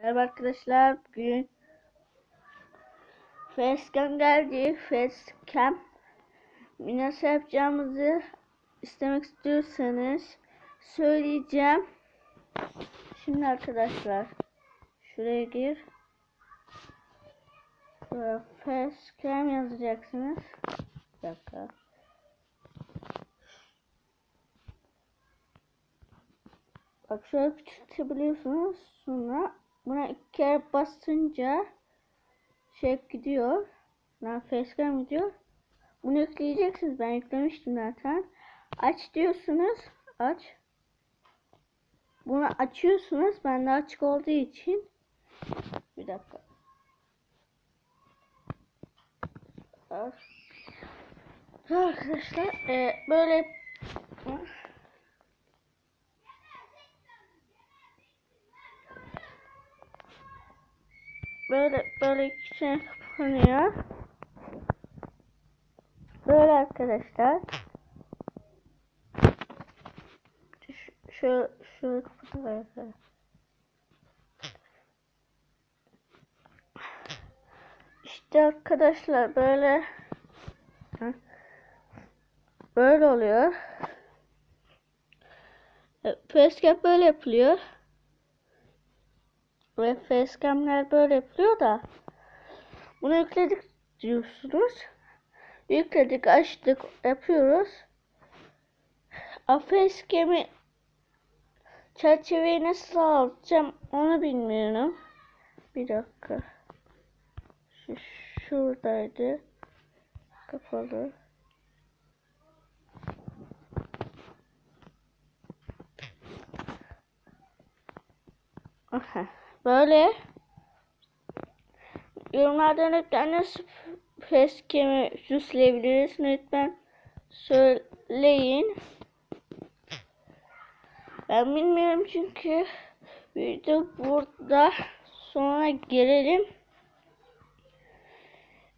Merhaba arkadaşlar, bugün facecam geldi. Facecam nasıl yapacağımızı istemek istiyorsanız söyleyeceğim. Şimdi arkadaşlar şuraya gir. Şuraya facecam yazacaksınız. Bir dakika. Bak şöyle küçültebiliyorsunuz. Sonra buna 2 kere basınca gidiyor. Facecam gidiyor. Bunu yükleyeceksiniz. Ben yüklemiştim zaten. Aç diyorsunuz. Aç. Bunu açıyorsunuz. Bende açık olduğu için. Bir dakika. Arkadaşlar böyle içine kapanıyor. Böyle arkadaşlar. Şöyle kapatalım. İşte arkadaşlar böyle oluyor. Facecam böyle yapılıyor. Ve facecam'ler böyle yapılıyor da bunu yükledik diyorsunuz. Yükledik, açtık, yapıyoruz. Facecam'i çerçeveyi nasıl alacağım onu bilmiyorum. Bir dakika. Şuradaydı. Kapalı. Aha. Böyle yorumlardan lütfen nasıl facecam'i süsleyebiliriz lütfen söyleyin. Ben bilmiyorum çünkü video burada, sonra gelelim.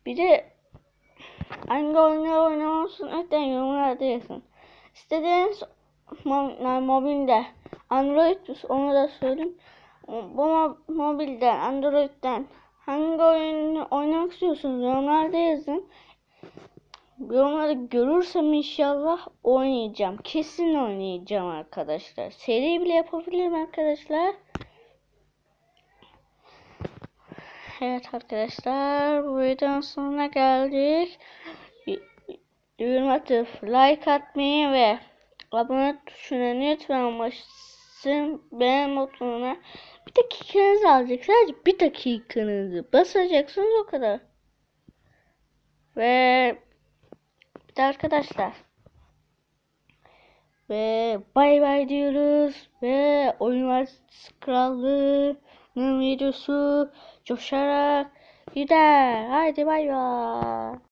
Bir de hangi oyunları oynamalısın lütfen yorumlarda yazın. İstediğiniz mobilde Android, onu da söyleyeyim. Bu mobilden, Android'den hangi oyunu oynamak istiyorsunuz yorumlarda yazın. Yorumları görürsem inşallah oynayacağım. Kesin oynayacağım arkadaşlar. Seri bile yapabilirim arkadaşlar. Evet arkadaşlar, bu videonun sonuna geldik. Yorum atıp like atmayı ve abone tuşuna lütfen basın. Beğen butonuna bir dakikanızı alacak. Sadece bir dakikanızı basacaksınız, o kadar. Ve bir de arkadaşlar ve bay bay diyoruz ve Oyun Krallığı'nın videosu coşarak gider. Haydi bay bay.